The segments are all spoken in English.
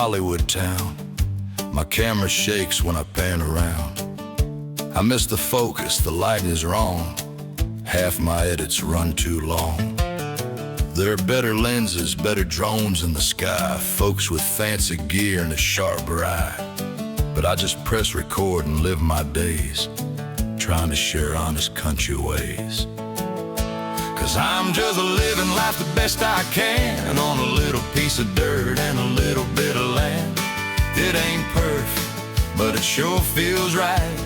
Hollywood town. My camera shakes when I pan around. I miss the focus, the light is wrong. Half my edits run too long. There are better lenses, better drones in the sky, folks with fancy gear and a sharper eye. But I just press record and live my days, trying to share honest country ways. 'Cause I'm just living life the best I can, on a little piece of dirt and a little bit of land. It ain't perfect, but it sure feels right.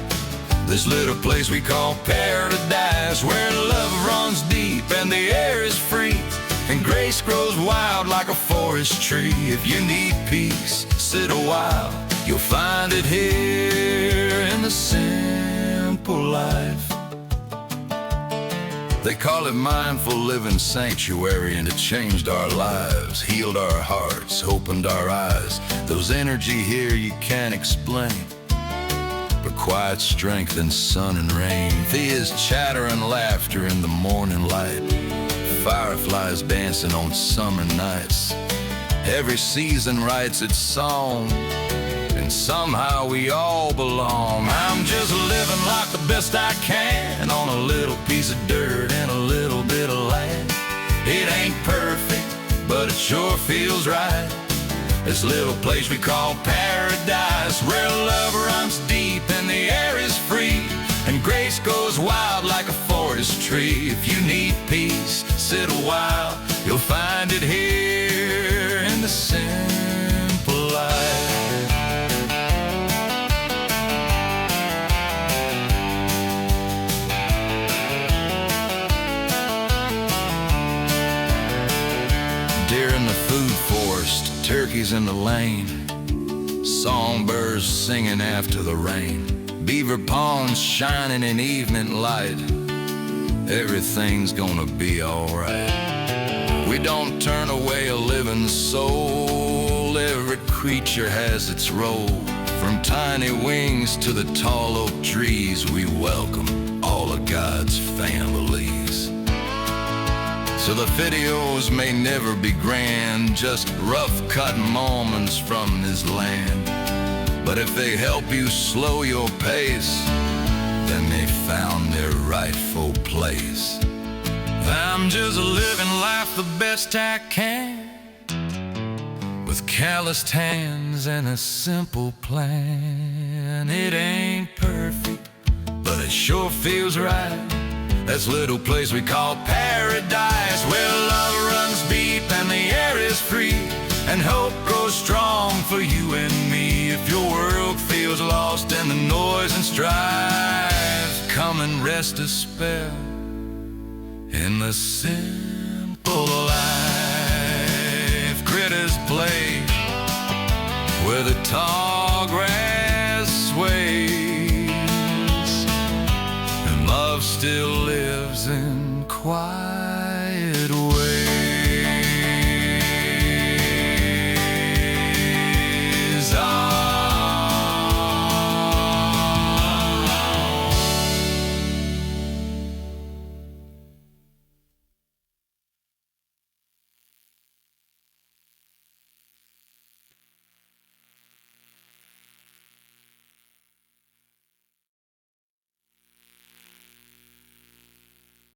This little place we call paradise, where love runs deep and the air is free, and grace grows wild like a forest tree. If you need peace, sit a while. You'll find it here in the simple life. They call it mindful living sanctuary, and it changed our lives, healed our hearts, opened our eyes. There's energy here you can't explain, but quiet strength in sun and rain. There's chatter and laughter in the morning light, fireflies dancing on summer nights. Every season writes its song, and somehow we all belong. I'm just living like the best I can, on a little piece of dirt and a little bit of land. It ain't perfect, but it sure feels right. This little place we call paradise, where love runs deep and the air is free, and grace goes wild like a forest tree. If you need peace, sit a while. You'll find it here in the simple life. Deer in the food forest, turkeys in the lane, songbirds singing after the rain, beaver ponds shining in evening light. Everything's gonna be alright. We don't turn away a living soul. Every creature has its role. From tiny wings to the tall oak trees, we welcome all of God's families. So the videos may never be grand, just rough-cut moments from this land. But if they help you slow your pace, then they found their rightful place. I'm just living life the best I can, with calloused hands and a simple plan. It ain't perfect, but it sure feels right. This little place we call paradise, where love runs deep and the air is free, and hope grows strong for you and me. If your world feels lost in the noise and strife, come and rest a spell in the simple life. Critters play where the tall grass sways, and love still lives in quiet